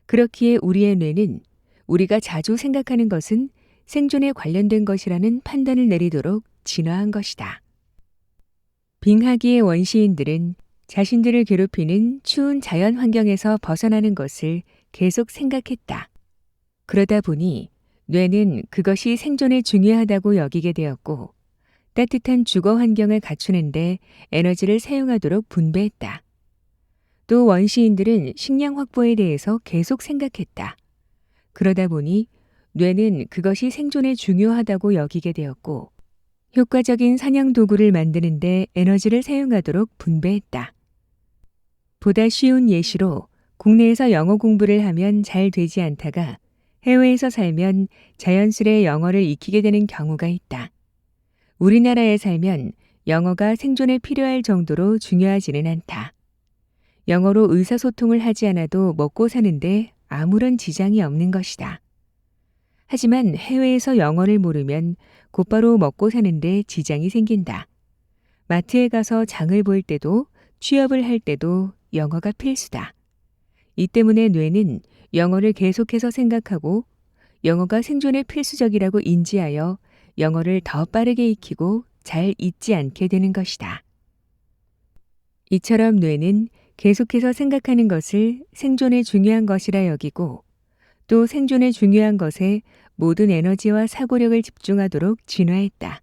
그렇기에 우리의 뇌는 우리가 자주 생각하는 것은 생존에 관련된 것이라는 판단을 내리도록 진화한 것이다. 빙하기의 원시인들은 자신들을 괴롭히는 추운 자연 환경에서 벗어나는 것을 계속 생각했다. 그러다 보니 뇌는 그것이 생존에 중요하다고 여기게 되었고 따뜻한 주거 환경을 갖추는데 에너지를 사용하도록 분배했다. 또 원시인들은 식량 확보에 대해서 계속 생각했다. 그러다 보니 뇌는 그것이 생존에 중요하다고 여기게 되었고 효과적인 사냥 도구를 만드는데 에너지를 사용하도록 분배했다. 보다 쉬운 예시로 국내에서 영어 공부를 하면 잘 되지 않다가 해외에서 살면 자연스레 영어를 익히게 되는 경우가 있다. 우리나라에 살면 영어가 생존에 필요할 정도로 중요하지는 않다. 영어로 의사소통을 하지 않아도 먹고 사는데 아무런 지장이 없는 것이다. 하지만 해외에서 영어를 모르면 곧바로 먹고 사는데 지장이 생긴다. 마트에 가서 장을 볼 때도 취업을 할 때도 영어가 필수다. 이 때문에 뇌는 영어를 계속해서 생각하고 영어가 생존에 필수적이라고 인지하여 영어를 더 빠르게 익히고 잘 잊지 않게 되는 것이다. 이처럼 뇌는 계속해서 생각하는 것을 생존에 중요한 것이라 여기고 또 생존에 중요한 것에 모든 에너지와 사고력을 집중하도록 진화했다.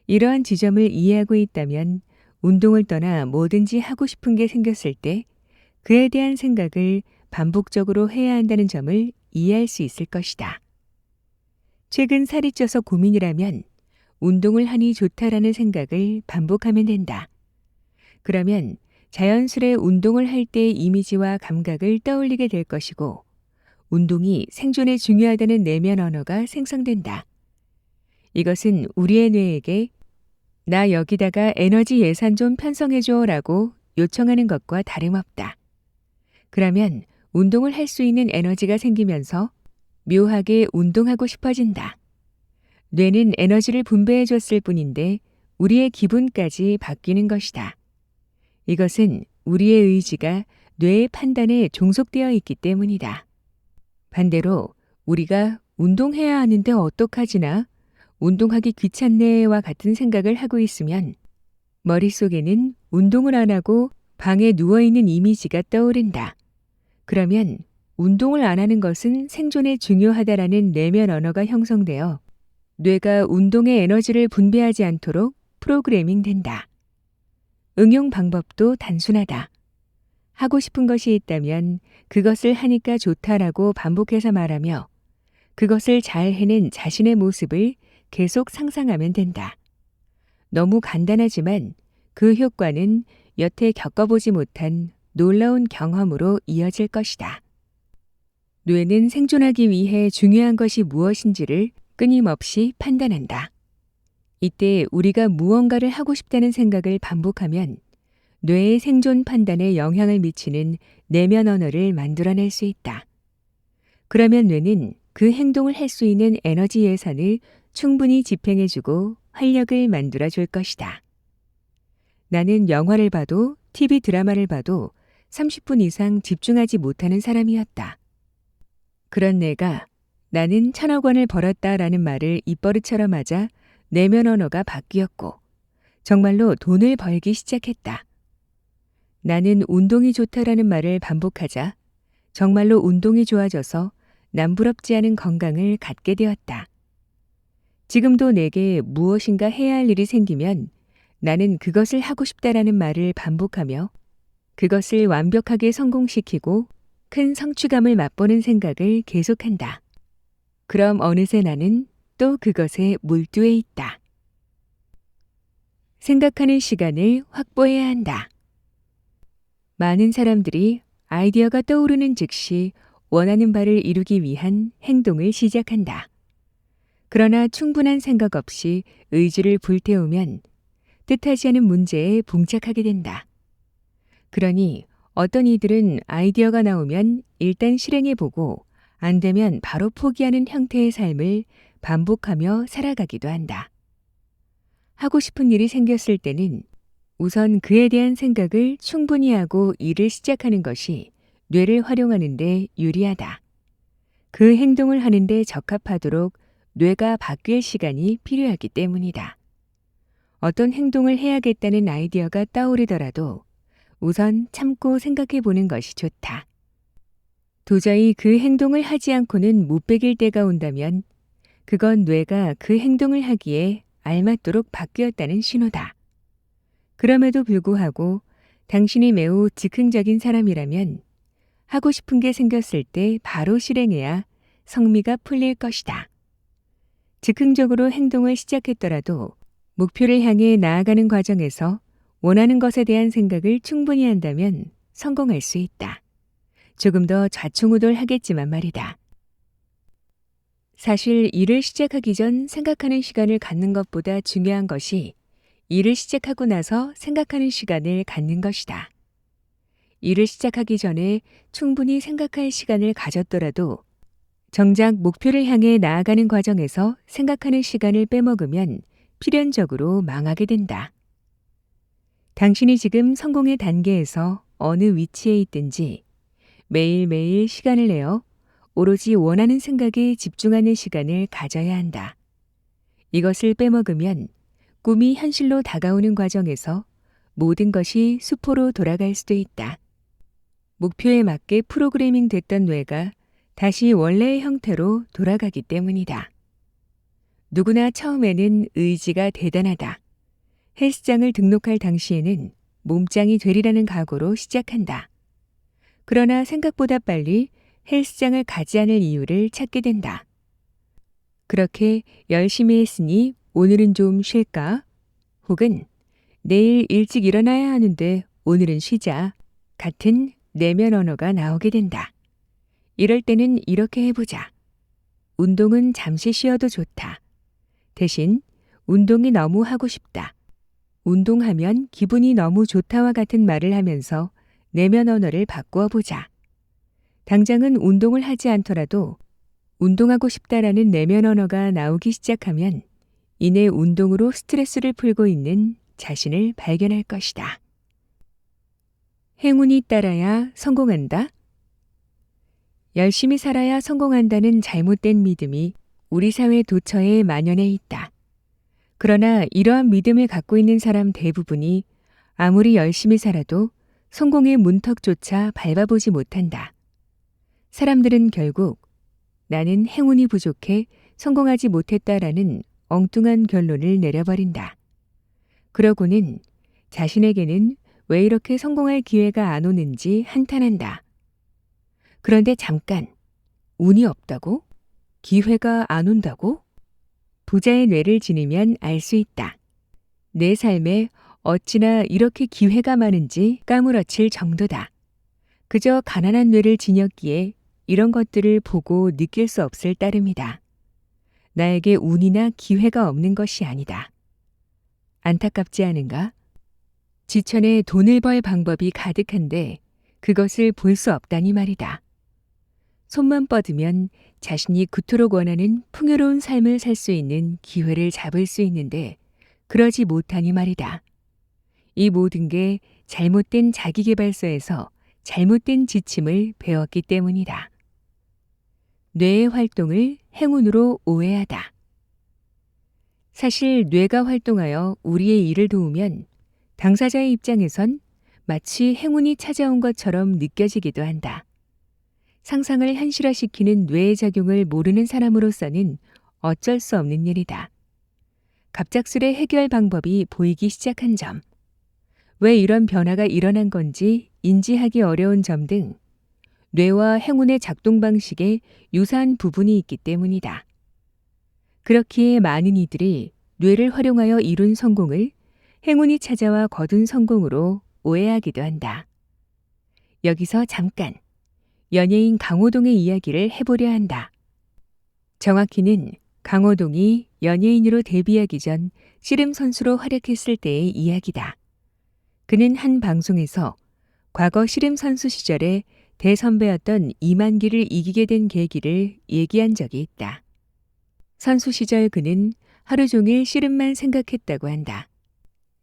이러한 지점을 이해하고 있다면 운동을 떠나 뭐든지 하고 싶은 게 생겼을 때 그에 대한 생각을 반복적으로 해야 한다는 점을 이해할 수 있을 것이다. 최근 살이 쪄서 고민이라면 운동을 하니 좋다라는 생각을 반복하면 된다. 그러면 자연스레 운동을 할 때의 이미지와 감각을 떠올리게 될 것이고, 운동이 생존에 중요하다는 내면 언어가 생성된다. 이것은 우리의 뇌에게 나 여기다가 에너지 예산 좀 편성해줘 라고 요청하는 것과 다름없다. 그러면 운동을 할 수 있는 에너지가 생기면서 묘하게 운동하고 싶어진다. 뇌는 에너지를 분배해 줬을 뿐인데 우리의 기분까지 바뀌는 것이다. 이것은 우리의 의지가 뇌의 판단에 종속되어 있기 때문이다. 반대로 우리가 운동해야 하는데 어떡하지나 운동하기 귀찮네와 같은 생각을 하고 있으면 머릿속에는 운동을 안 하고 방에 누워있는 이미지가 떠오른다. 그러면 운동을 안 하는 것은 생존에 중요하다라는 내면 언어가 형성되어 뇌가 운동의 에너지를 분배하지 않도록 프로그래밍 된다. 응용 방법도 단순하다. 하고 싶은 것이 있다면 그것을 하니까 좋다라고 반복해서 말하며 그것을 잘 해낸 자신의 모습을 계속 상상하면 된다. 너무 간단하지만 그 효과는 여태 겪어보지 못한 놀라운 경험으로 이어질 것이다. 뇌는 생존하기 위해 중요한 것이 무엇인지를 끊임없이 판단한다. 이때 우리가 무언가를 하고 싶다는 생각을 반복하면 뇌의 생존 판단에 영향을 미치는 내면 언어를 만들어낼 수 있다. 그러면 뇌는 그 행동을 할 수 있는 에너지 예산을 충분히 집행해주고 활력을 만들어줄 것이다. 나는 영화를 봐도 TV 드라마를 봐도 30분 이상 집중하지 못하는 사람이었다. 그런 내가 나는 1,000억 원을 벌었다라는 말을 입버릇처럼 하자 내면 언어가 바뀌었고 정말로 돈을 벌기 시작했다. 나는 운동이 좋다라는 말을 반복하자 정말로 운동이 좋아져서 남부럽지 않은 건강을 갖게 되었다. 지금도 내게 무엇인가 해야 할 일이 생기면 나는 그것을 하고 싶다라는 말을 반복하며 그것을 완벽하게 성공시키고 큰 성취감을 맛보는 생각을 계속한다. 그럼 어느새 나는 또 그것에 몰두해 있다. 생각하는 시간을 확보해야 한다. 많은 사람들이 아이디어가 떠오르는 즉시 원하는 바를 이루기 위한 행동을 시작한다. 그러나 충분한 생각 없이 의지를 불태우면 뜻하지 않은 문제에 봉착하게 된다. 그러니 어떤 이들은 아이디어가 나오면 일단 실행해보고 안 되면 바로 포기하는 형태의 삶을 반복하며 살아가기도 한다. 하고 싶은 일이 생겼을 때는 우선 그에 대한 생각을 충분히 하고 일을 시작하는 것이 뇌를 활용하는 데 유리하다. 그 행동을 하는 데 적합하도록 뇌가 바뀔 시간이 필요하기 때문이다. 어떤 행동을 해야겠다는 아이디어가 떠오르더라도 우선 참고 생각해 보는 것이 좋다. 도저히 그 행동을 하지 않고는 못 베길 때가 온다면 그건 뇌가 그 행동을 하기에 알맞도록 바뀌었다는 신호다. 그럼에도 불구하고 당신이 매우 즉흥적인 사람이라면 하고 싶은 게 생겼을 때 바로 실행해야 성미가 풀릴 것이다. 즉흥적으로 행동을 시작했더라도 목표를 향해 나아가는 과정에서 원하는 것에 대한 생각을 충분히 한다면 성공할 수 있다. 조금 더 좌충우돌하겠지만 말이다. 사실 일을 시작하기 전 생각하는 시간을 갖는 것보다 중요한 것이 일을 시작하고 나서 생각하는 시간을 갖는 것이다. 일을 시작하기 전에 충분히 생각할 시간을 가졌더라도 정작 목표를 향해 나아가는 과정에서 생각하는 시간을 빼먹으면 필연적으로 망하게 된다. 당신이 지금 성공의 단계에서 어느 위치에 있든지 매일매일 시간을 내어 오로지 원하는 생각에 집중하는 시간을 가져야 한다. 이것을 빼먹으면 꿈이 현실로 다가오는 과정에서 모든 것이 수포로 돌아갈 수도 있다. 목표에 맞게 프로그래밍 됐던 뇌가 다시 원래의 형태로 돌아가기 때문이다. 누구나 처음에는 의지가 대단하다. 헬스장을 등록할 당시에는 몸짱이 되리라는 각오로 시작한다. 그러나 생각보다 빨리 헬스장을 가지 않을 이유를 찾게 된다. 그렇게 열심히 했으니 오늘은 좀 쉴까? 혹은 내일 일찍 일어나야 하는데 오늘은 쉬자 같은 내면 언어가 나오게 된다. 이럴 때는 이렇게 해보자. 운동은 잠시 쉬어도 좋다. 대신 운동이 너무 하고 싶다. 운동하면 기분이 너무 좋다와 같은 말을 하면서 내면 언어를 바꾸어 보자. 당장은 운동을 하지 않더라도 운동하고 싶다라는 내면 언어가 나오기 시작하면 이내 운동으로 스트레스를 풀고 있는 자신을 발견할 것이다. 행운이 따라야 성공한다? 열심히 살아야 성공한다는 잘못된 믿음이 우리 사회 도처에 만연해 있다. 그러나 이러한 믿음을 갖고 있는 사람 대부분이 아무리 열심히 살아도 성공의 문턱조차 밟아보지 못한다. 사람들은 결국 나는 행운이 부족해 성공하지 못했다라는 엉뚱한 결론을 내려버린다. 그러고는 자신에게는 왜 이렇게 성공할 기회가 안 오는지 한탄한다. 그런데 잠깐, 운이 없다고? 기회가 안 온다고? 부자의 뇌를 지니면 알 수 있다. 내 삶에 어찌나 이렇게 기회가 많은지 까무러칠 정도다. 그저 가난한 뇌를 지녔기에 이런 것들을 보고 느낄 수 없을 따름이다. 나에게 운이나 기회가 없는 것이 아니다. 안타깝지 않은가? 지천에 돈을 벌 방법이 가득한데 그것을 볼 수 없다니 말이다. 손만 뻗으면 자신이 그토록 원하는 풍요로운 삶을 살 수 있는 기회를 잡을 수 있는데 그러지 못하니 말이다. 이 모든 게 잘못된 자기계발서에서 잘못된 지침을 배웠기 때문이다. 뇌의 활동을 행운으로 오해하다. 사실 뇌가 활동하여 우리의 일을 도우면 당사자의 입장에선 마치 행운이 찾아온 것처럼 느껴지기도 한다. 상상을 현실화시키는 뇌의 작용을 모르는 사람으로서는 어쩔 수 없는 일이다. 갑작스레 해결 방법이 보이기 시작한 점, 왜 이런 변화가 일어난 건지 인지하기 어려운 점 등 뇌와 행운의 작동 방식에 유사한 부분이 있기 때문이다. 그렇기에 많은 이들이 뇌를 활용하여 이룬 성공을 행운이 찾아와 거둔 성공으로 오해하기도 한다. 여기서 잠깐 연예인 강호동의 이야기를 해보려 한다. 정확히는 강호동이 연예인으로 데뷔하기 전 씨름 선수로 활약했을 때의 이야기다. 그는 한 방송에서 과거 씨름 선수 시절에 대선배였던 이만기를 이기게 된 계기를 얘기한 적이 있다. 선수 시절 그는 하루 종일 씨름만 생각했다고 한다.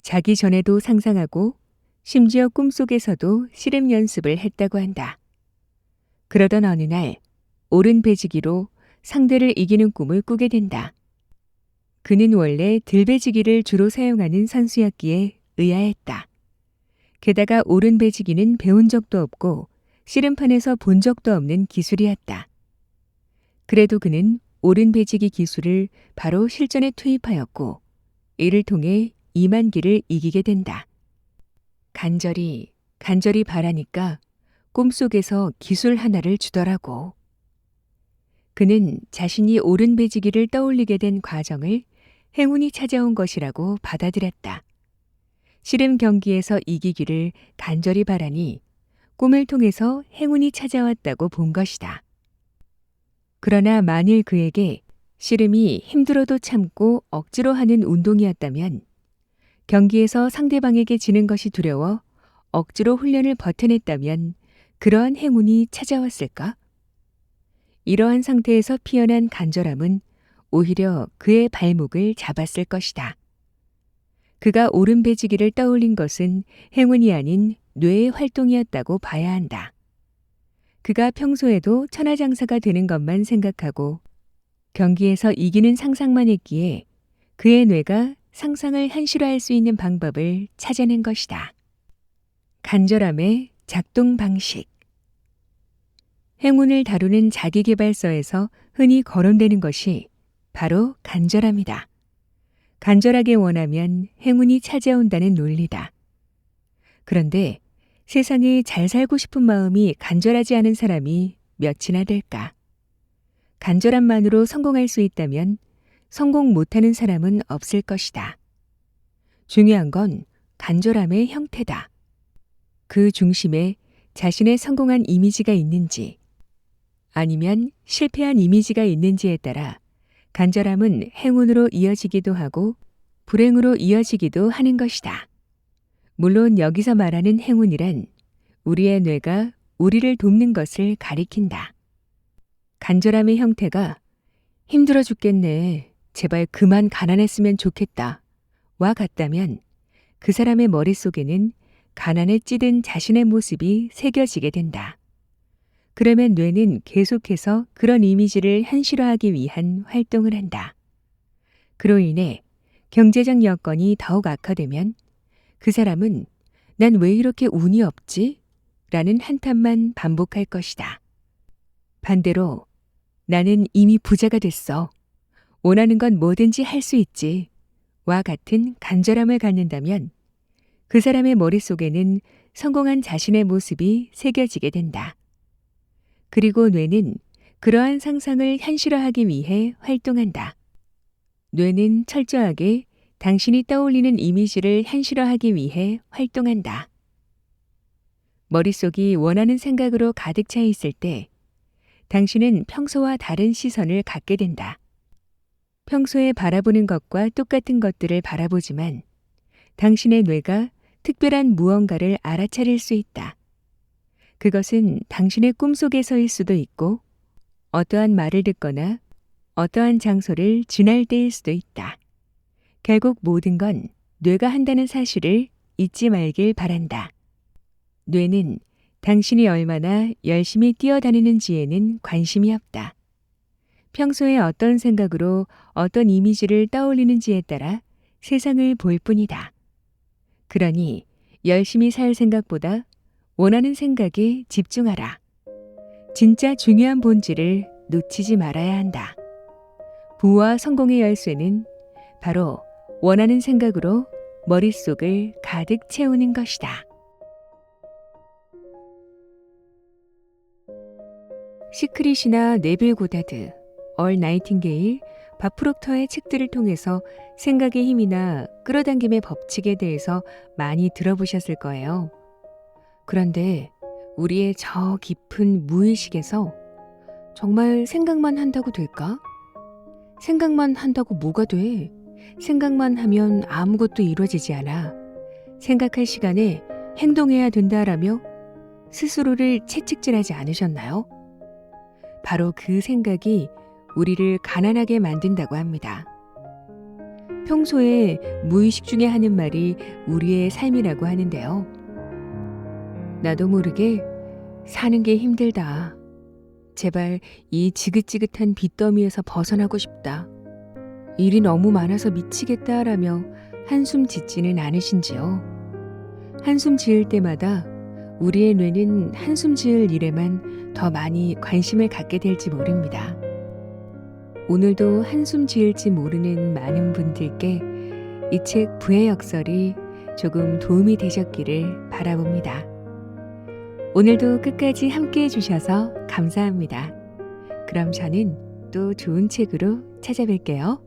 자기 전에도 상상하고 심지어 꿈속에서도 씨름 연습을 했다고 한다. 그러던 어느 날 오른 배지기로 상대를 이기는 꿈을 꾸게 된다. 그는 원래 들배지기를 주로 사용하는 선수였기에 의아했다. 게다가 오른 배지기는 배운 적도 없고 씨름판에서 본 적도 없는 기술이었다. 그래도 그는 오른 배지기 기술을 바로 실전에 투입하였고 이를 통해 이만기를 이기게 된다. 간절히 바라니까 꿈속에서 기술 하나를 주더라고. 그는 자신이 오른 배지기를 떠올리게 된 과정을 행운이 찾아온 것이라고 받아들였다. 씨름 경기에서 이기기를 간절히 바라니 꿈을 통해서 행운이 찾아왔다고 본 것이다. 그러나 만일 그에게 씨름이 힘들어도 참고 억지로 하는 운동이었다면 경기에서 상대방에게 지는 것이 두려워 억지로 훈련을 버텨냈다면 그러한 행운이 찾아왔을까? 이러한 상태에서 피어난 간절함은 오히려 그의 발목을 잡았을 것이다. 그가 오른 배지기를 떠올린 것은 행운이 아닌 뇌의 활동이었다고 봐야 한다. 그가 평소에도 천하장사가 되는 것만 생각하고 경기에서 이기는 상상만 했기에 그의 뇌가 상상을 현실화할 수 있는 방법을 찾아낸 것이다. 간절함의 작동 방식. 행운을 다루는 자기계발서에서 흔히 거론되는 것이 바로 간절함이다. 간절하게 원하면 행운이 찾아온다는 논리다. 그런데 세상에 잘 살고 싶은 마음이 간절하지 않은 사람이 몇이나 될까? 간절함만으로 성공할 수 있다면 성공 못하는 사람은 없을 것이다. 중요한 건 간절함의 형태다. 그 중심에 자신의 성공한 이미지가 있는지 아니면 실패한 이미지가 있는지에 따라 간절함은 행운으로 이어지기도 하고 불행으로 이어지기도 하는 것이다. 물론 여기서 말하는 행운이란 우리의 뇌가 우리를 돕는 것을 가리킨다. 간절함의 형태가 힘들어 죽겠네. 제발 그만 가난했으면 좋겠다. 와 같다면 그 사람의 머릿속에는 가난에 찌든 자신의 모습이 새겨지게 된다. 그러면 뇌는 계속해서 그런 이미지를 현실화하기 위한 활동을 한다. 그로 인해 경제적 여건이 더욱 악화되면 그 사람은 난 왜 이렇게 운이 없지? 라는 한탄만 반복할 것이다. 반대로 나는 이미 부자가 됐어. 원하는 건 뭐든지 할 수 있지. 와 같은 간절함을 갖는다면 그 사람의 머릿속에는 성공한 자신의 모습이 새겨지게 된다. 그리고 뇌는 그러한 상상을 현실화하기 위해 활동한다. 뇌는 철저하게 당신이 떠올리는 이미지를 현실화하기 위해 활동한다. 머릿속이 원하는 생각으로 가득 차 있을 때 당신은 평소와 다른 시선을 갖게 된다. 평소에 바라보는 것과 똑같은 것들을 바라보지만 당신의 뇌가 특별한 무언가를 알아차릴 수 있다. 그것은 당신의 꿈속에서일 수도 있고 어떠한 말을 듣거나 어떠한 장소를 지날 때일 수도 있다. 결국 모든 건 뇌가 한다는 사실을 잊지 말길 바란다. 뇌는 당신이 얼마나 열심히 뛰어다니는지에는 관심이 없다. 평소에 어떤 생각으로 어떤 이미지를 떠올리는지에 따라 세상을 볼 뿐이다. 그러니 열심히 살 생각보다 원하는 생각에 집중하라. 진짜 중요한 본질을 놓치지 말아야 한다. 부와 성공의 열쇠는 바로 원하는 생각으로 머릿속을 가득 채우는 것이다. 시크릿이나 네빌 고다드, 얼 나이팅게일, 밥 프록터의 책들을 통해서 생각의 힘이나 끌어당김의 법칙에 대해서 많이 들어보셨을 거예요. 그런데 우리의 저 깊은 무의식에서 정말 생각만 한다고 될까? 생각만 한다고 뭐가 돼? 생각만 하면 아무것도 이루어지지 않아. 생각할 시간에 행동해야 된다라며 스스로를 채찍질하지 않으셨나요? 바로 그 생각이 우리를 가난하게 만든다고 합니다. 평소에 무의식 중에 하는 말이 우리의 삶이라고 하는데요. 나도 모르게 사는 게 힘들다. 제발 이 지긋지긋한 빚더미에서 벗어나고 싶다. 일이 너무 많아서 미치겠다라며 한숨 짓지는 않으신지요? 한숨 지을 때마다 우리의 뇌는 한숨 지을 일에만 더 많이 관심을 갖게 될지 모릅니다. 오늘도 한숨 지을지 모르는 많은 분들께 이 책 부의 역설이 조금 도움이 되셨기를 바라봅니다. 오늘도 끝까지 함께 해주셔서 감사합니다. 그럼 저는 또 좋은 책으로 찾아뵐게요.